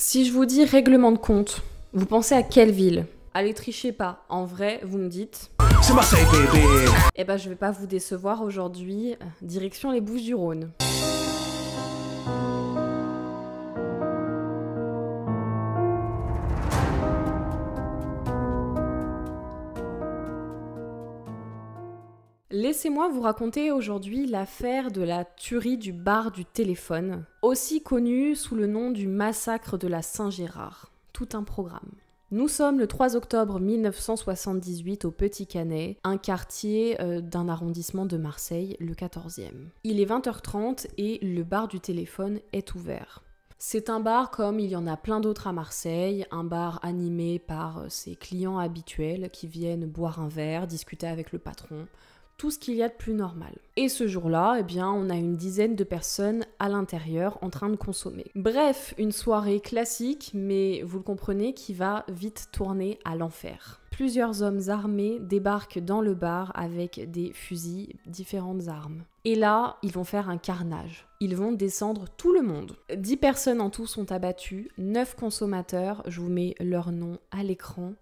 Si je vous dis règlement de compte, vous pensez à quelle ville? Allez, trichez pas. En vrai, vous me dites... C'est Marseille, bébé. Eh ben, je vais pas vous décevoir aujourd'hui. Direction les Bouches-du-Rhône. Laissez-moi vous raconter aujourd'hui l'affaire de la tuerie du bar du téléphone, aussi connue sous le nom du massacre de la Saint-Gérard. Tout un programme. Nous sommes le 3 octobre 1978 au Petit Canet, un quartier d'un arrondissement de Marseille, le 14e. Il est 20h30 et le bar du téléphone est ouvert. C'est un bar comme il y en a plein d'autres à Marseille, un bar animé par ses clients habituels qui viennent boire un verre, discuter avec le patron, tout ce qu'il y a de plus normal. Et ce jour-là, eh bien, on a une dizaine de personnes à l'intérieur en train de consommer. Bref, une soirée classique, mais vous le comprenez, qui va vite tourner à l'enfer. Plusieurs hommes armés débarquent dans le bar avec des fusils, différentes armes. Et là, ils vont faire un carnage. Ils vont descendre tout le monde. 10 personnes en tout sont abattues, 9 consommateurs, je vous mets leur nom à l'écran,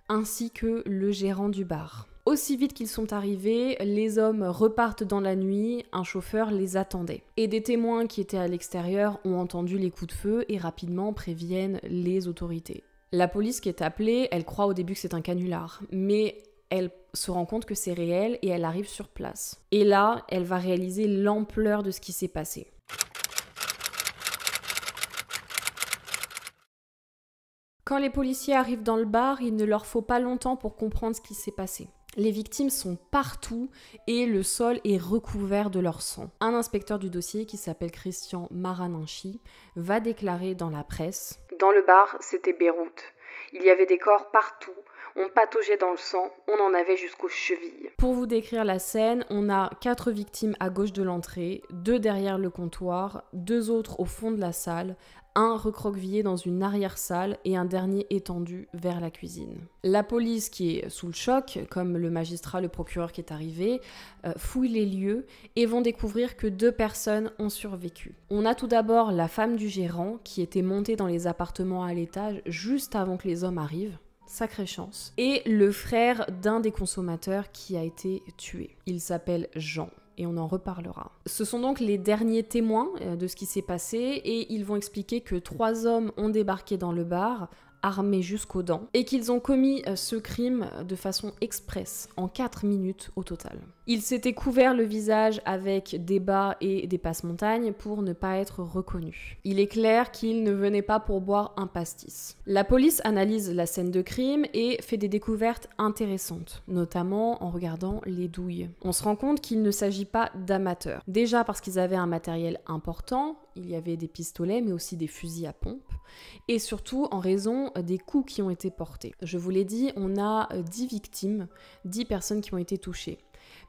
ainsi que le gérant du bar. Aussi vite qu'ils sont arrivés, les hommes repartent dans la nuit, un chauffeur les attendait. Et des témoins qui étaient à l'extérieur ont entendu les coups de feu et rapidement préviennent les autorités. La police qui est appelée, elle croit au début que c'est un canular, mais elle se rend compte que c'est réel et elle arrive sur place. Et là, elle va réaliser l'ampleur de ce qui s'est passé. Quand les policiers arrivent dans le bar, il ne leur faut pas longtemps pour comprendre ce qui s'est passé. Les victimes sont partout et le sol est recouvert de leur sang. Un inspecteur du dossier qui s'appelle Christian Maraninchi va déclarer dans la presse « Dans le bar, c'était Beyrouth. Il y avait des corps partout. On pataugeait dans le sang, on en avait jusqu'aux chevilles. » Pour vous décrire la scène, on a 4 victimes à gauche de l'entrée, 2 derrière le comptoir, 2 autres au fond de la salle, un recroquevillé dans une arrière-salle et un dernier étendu vers la cuisine. La police, qui est sous le choc, comme le magistrat, le procureur qui est arrivé, fouille les lieux et vont découvrir que 2 personnes ont survécu. On a tout d'abord la femme du gérant qui était montée dans les appartements à l'étage juste avant que les hommes arrivent. Sacrée chance. Et le frère d'un des consommateurs qui a été tué. Il s'appelle Jean. Et on en reparlera. Ce sont donc les derniers témoins de ce qui s'est passé et ils vont expliquer que 3 hommes ont débarqué dans le bar, armés jusqu'aux dents, et qu'ils ont commis ce crime de façon express, en 4 minutes au total. Ils s'étaient couverts le visage avec des bas et des passe-montagnes pour ne pas être reconnus. Il est clair qu'ils ne venaient pas pour boire un pastis. La police analyse la scène de crime et fait des découvertes intéressantes, notamment en regardant les douilles. On se rend compte qu'il ne s'agit pas d'amateurs. Déjà parce qu'ils avaient un matériel important, il y avait des pistolets mais aussi des fusils à pompe, et surtout en raison des coups qui ont été portés. Je vous l'ai dit, on a 10 victimes, 10 personnes qui ont été touchées.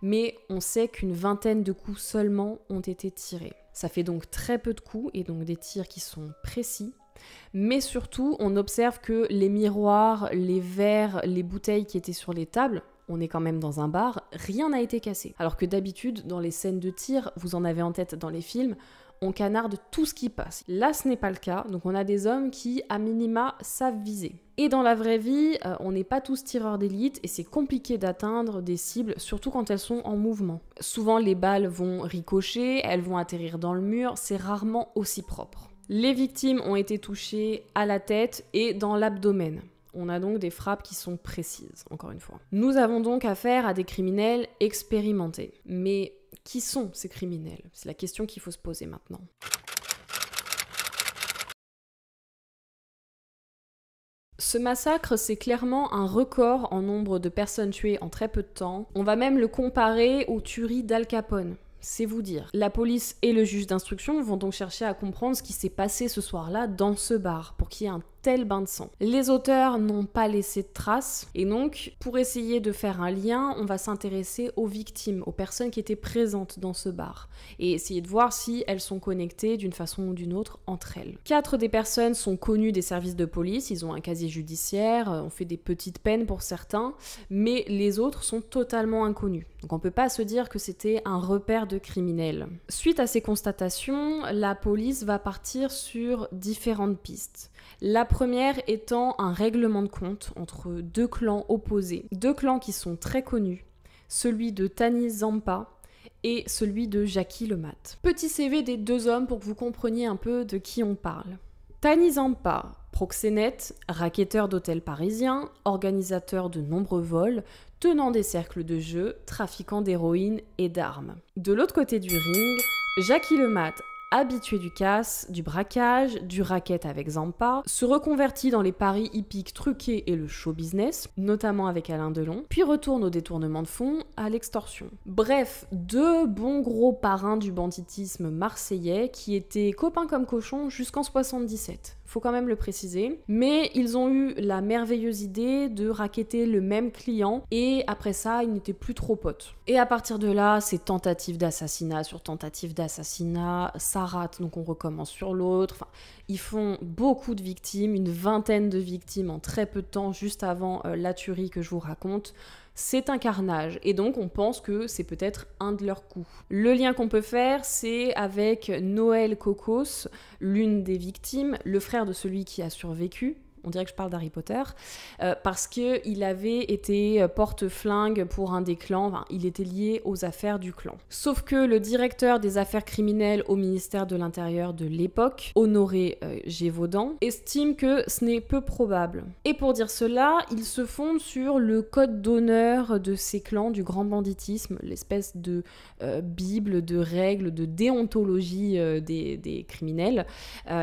Mais on sait qu'une vingtaine de coups seulement ont été tirés. Ça fait donc très peu de coups et donc des tirs qui sont précis. Mais surtout, on observe que les miroirs, les verres, les bouteilles qui étaient sur les tables, on est quand même dans un bar, rien n'a été cassé. Alors que d'habitude, dans les scènes de tir, vous en avez en tête dans les films, on canarde tout ce qui passe. Là, ce n'est pas le cas, donc on a des hommes qui, à minima, savent viser. Et dans la vraie vie, on n'est pas tous tireurs d'élite et c'est compliqué d'atteindre des cibles, surtout quand elles sont en mouvement. Souvent, les balles vont ricocher, elles vont atterrir dans le mur, c'est rarement aussi propre. Les victimes ont été touchées à la tête et dans l'abdomen. On a donc des frappes qui sont précises, encore une fois. Nous avons donc affaire à des criminels expérimentés. Mais qui sont ces criminels? C'est la question qu'il faut se poser maintenant. Ce massacre, c'est clairement un record en nombre de personnes tuées en très peu de temps. On va même le comparer aux tueries d'Al Capone. C'est vous dire. La police et le juge d'instruction vont donc chercher à comprendre ce qui s'est passé ce soir-là dans ce bar, pour qu'il y ait un tel bain de sang. Les auteurs n'ont pas laissé de traces, et donc, pour essayer de faire un lien, on va s'intéresser aux victimes, aux personnes qui étaient présentes dans ce bar, et essayer de voir si elles sont connectées d'une façon ou d'une autre entre elles. 4 des personnes sont connues des services de police, ils ont un casier judiciaire, on fait des petites peines pour certains, mais les autres sont totalement inconnus. Donc on peut pas se dire que c'était un repère de criminels. Suite à ces constatations, la police va partir sur différentes pistes. La première étant un règlement de compte entre deux clans opposés. Deux clans qui sont très connus, celui de Thani Zampa et celui de Jackie le Mat. Petit CV des deux hommes pour que vous compreniez un peu de qui on parle. Thani Zampa, proxénète, racketteur d'hôtels parisiens, organisateur de nombreux vols, tenant des cercles de jeu, trafiquant d'héroïne et d'armes. De l'autre côté du ring, Jackie le Mat, habitué du casse, du braquage, du racket avec Zampa, se reconvertit dans les paris hippiques truqués et le show business, notamment avec Alain Delon, puis retourne au détournement de fonds, à l'extorsion. Bref, deux bons gros parrains du banditisme marseillais qui étaient copains comme cochons jusqu'en 77. Faut quand même le préciser, mais ils ont eu la merveilleuse idée de racketter le même client et après ça, ils n'étaient plus trop potes. Et à partir de là, c'est tentative d'assassinat sur tentative d'assassinat, ça rate donc on recommence sur l'autre. Enfin, ils font beaucoup de victimes, une vingtaine de victimes en très peu de temps juste avant la tuerie que je vous raconte. C'est un carnage et donc on pense que c'est peut-être un de leurs coups. Le lien qu'on peut faire, c'est avec Noël Cocos, l'une des victimes, le frère de celui qui a survécu. On dirait que je parle d'Harry Potter, parce qu'il avait été porte-flingue pour un des clans, enfin, il était lié aux affaires du clan. Sauf que le directeur des affaires criminelles au ministère de l'Intérieur de l'époque, Honoré Gévaudan, estime que ce n'est peu probable. Et pour dire cela, il se fonde sur le code d'honneur de ces clans du grand banditisme, l'espèce de bible, de règles, de déontologie des criminels,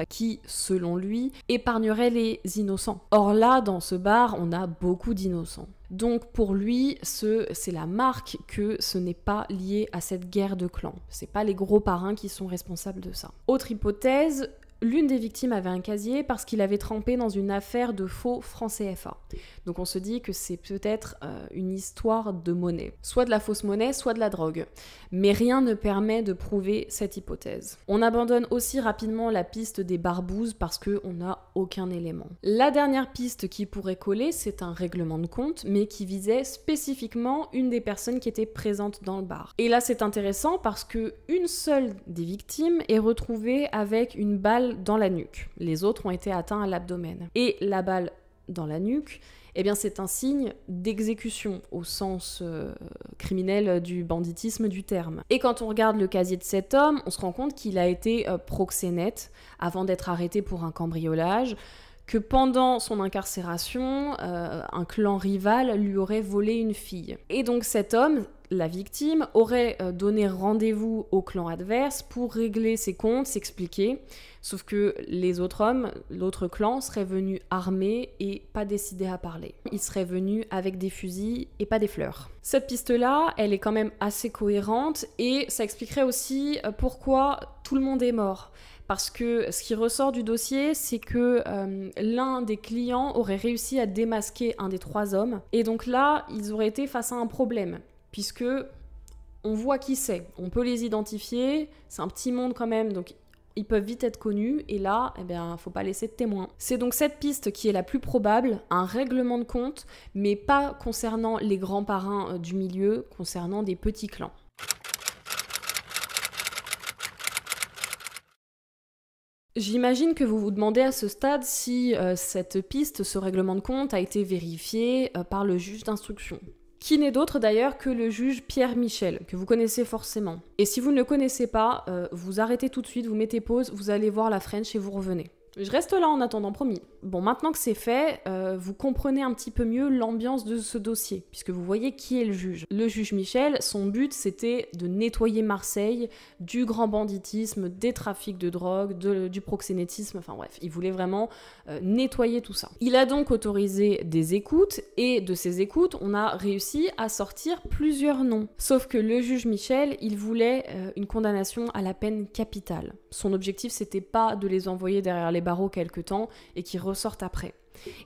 qui, selon lui, épargnerait les innocents. Or là, dans ce bar, on a beaucoup d'innocents. Donc pour lui, c'est la marque que ce n'est pas lié à cette guerre de clans. C'est pas les gros parrains qui sont responsables de ça. Autre hypothèse, l'une des victimes avait un casier parce qu'il avait trempé dans une affaire de faux francs CFA. Donc on se dit que c'est peut-être une histoire de monnaie. Soit de la fausse monnaie, soit de la drogue. Mais rien ne permet de prouver cette hypothèse. On abandonne aussi rapidement la piste des barbouzes parce qu'on n'a aucun élément. La dernière piste qui pourrait coller, c'est un règlement de compte, mais qui visait spécifiquement une des personnes qui étaient présentes dans le bar. Et là c'est intéressant parce que une seule des victimes est retrouvée avec une balle dans la nuque. Les autres ont été atteints à l'abdomen. Et la balle dans la nuque, eh bien c'est un signe d'exécution au sens criminel du banditisme du terme. Et quand on regarde le casier de cet homme, on se rend compte qu'il a été proxénète avant d'être arrêté pour un cambriolage, que pendant son incarcération, un clan rival lui aurait volé une fille. Et donc cet homme, la victime, aurait donné rendez-vous au clan adverse pour régler ses comptes, s'expliquer, sauf que les autres hommes, l'autre clan, seraient venus armés et pas décidés à parler. Ils seraient venus avec des fusils et pas des fleurs. Cette piste-là, elle est quand même assez cohérente et ça expliquerait aussi pourquoi tout le monde est mort. Parce que ce qui ressort du dossier, c'est que l'un des clients aurait réussi à démasquer un des trois hommes. Et donc là, ils auraient été face à un problème. Puisque on voit qui c'est. On peut les identifier. C'est un petit monde quand même. Donc ils peuvent vite être connus. Et là, eh bien, faut pas laisser de témoins. C'est donc cette piste qui est la plus probable. Un règlement de compte, mais pas concernant les grands parrains du milieu, concernant des petits clans. J'imagine que vous vous demandez à ce stade si cette piste, ce règlement de compte, a été vérifié par le juge d'instruction. Qui n'est d'autre d'ailleurs que le juge Pierre Michel, que vous connaissez forcément. Et si vous ne le connaissez pas, vous arrêtez tout de suite, vous mettez pause, vous allez voir la French et vous revenez. Je reste là en attendant, promis. Bon, maintenant que c'est fait, vous comprenez un petit peu mieux l'ambiance de ce dossier, puisque vous voyez qui est le juge. Le juge Michel, son but, c'était de nettoyer Marseille du grand banditisme, des trafics de drogue, du proxénétisme, enfin bref, il voulait vraiment nettoyer tout ça. Il a donc autorisé des écoutes, et de ces écoutes, on a réussi à sortir plusieurs noms. Sauf que le juge Michel, il voulait une condamnation à la peine capitale. Son objectif, c'était pas de les envoyer derrière les barreaux quelque temps et qu'ils ressortent après.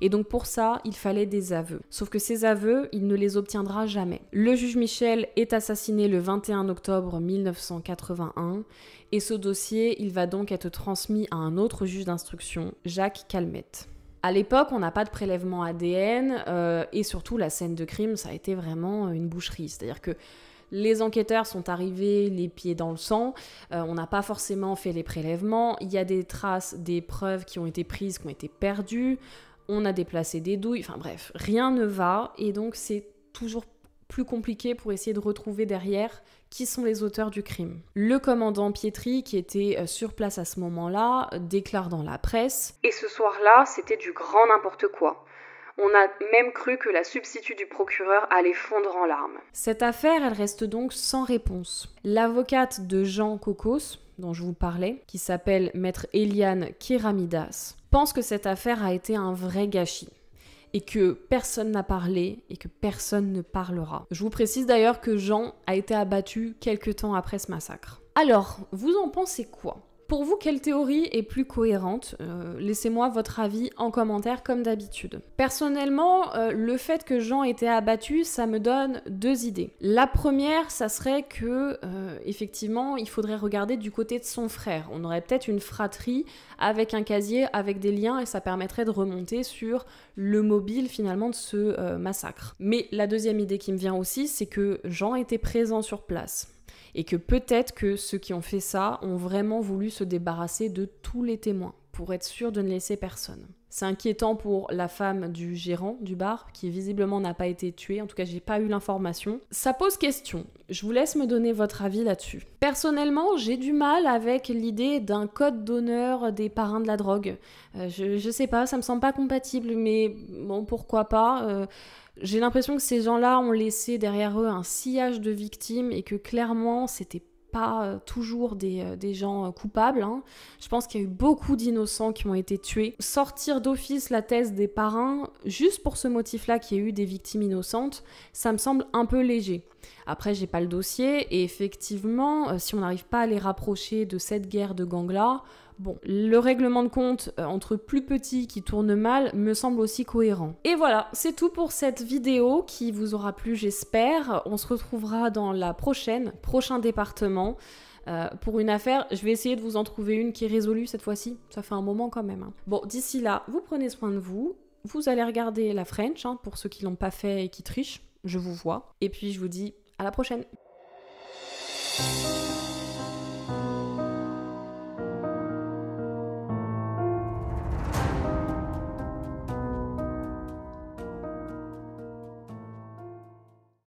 Et donc pour ça, il fallait des aveux. Sauf que ces aveux, il ne les obtiendra jamais. Le juge Michel est assassiné le 21 octobre 1981 et ce dossier, il va donc être transmis à un autre juge d'instruction, Jacques Calmette. À l'époque, on n'a pas de prélèvement ADN et surtout la scène de crime, ça a été vraiment une boucherie. C'est-à-dire que Les enquêteurs sont arrivés les pieds dans le sang, on n'a pas forcément fait les prélèvements, il y a des traces, des preuves qui ont été prises, qui ont été perdues, on a déplacé des douilles, enfin bref, rien ne va et donc c'est toujours plus compliqué pour essayer de retrouver derrière qui sont les auteurs du crime. Le commandant Pietri, qui était sur place à ce moment-là, déclare dans la presse « Et ce soir-là, c'était du grand n'importe quoi. On a même cru que la substitut du procureur allait fondre en larmes. » Cette affaire, elle reste donc sans réponse. L'avocate de Jean Kokos, dont je vous parlais, qui s'appelle Maître Eliane Keramidas, pense que cette affaire a été un vrai gâchis et que personne n'a parlé et que personne ne parlera. Je vous précise d'ailleurs que Jean a été abattu quelques temps après ce massacre. Alors, vous en pensez quoi ? Pour vous, quelle théorie est plus cohérente ? Laissez-moi votre avis en commentaire comme d'habitude. Personnellement, le fait que Jean ait été abattu, ça me donne 2 idées. La première, ça serait que, effectivement, il faudrait regarder du côté de son frère. On aurait peut-être une fratrie avec un casier, avec des liens, et ça permettrait de remonter sur le mobile, finalement, de ce massacre. Mais la deuxième idée qui me vient aussi, c'est que Jean était présent sur place. Et que peut-être que ceux qui ont fait ça ont vraiment voulu se débarrasser de tous les témoins pour être sûr de ne laisser personne. C'est inquiétant pour la femme du gérant du bar, qui visiblement n'a pas été tuée, en tout cas j'ai pas eu l'information. Ça pose question, je vous laisse me donner votre avis là-dessus. Personnellement, j'ai du mal avec l'idée d'un code d'honneur des parrains de la drogue. Je sais pas, ça me semble pas compatible, mais bon, pourquoi pas. J'ai l'impression que ces gens-là ont laissé derrière eux un sillage de victimes et que clairement, c'était pas toujours des gens coupables. Hein. Je pense qu'il y a eu beaucoup d'innocents qui ont été tués. Sortir d'office la thèse des parrains, juste pour ce motif-là qu'il y ait eu des victimes innocentes, ça me semble un peu léger. Après, j'ai pas le dossier et effectivement, si on n'arrive pas à les rapprocher de cette guerre de gang-là, bon, le règlement de compte entre plus petits qui tournent mal me semble aussi cohérent. Et voilà, c'est tout pour cette vidéo qui vous aura plu, j'espère. On se retrouvera dans la prochain département pour une affaire. Je vais essayer de vous en trouver une qui est résolue cette fois-ci. Ça fait un moment quand même. Hein. Bon, d'ici là, vous prenez soin de vous. Vous allez regarder la French, hein, pour ceux qui l'ont pas fait et qui trichent. Je vous vois. Et puis, je vous dis à la prochaine.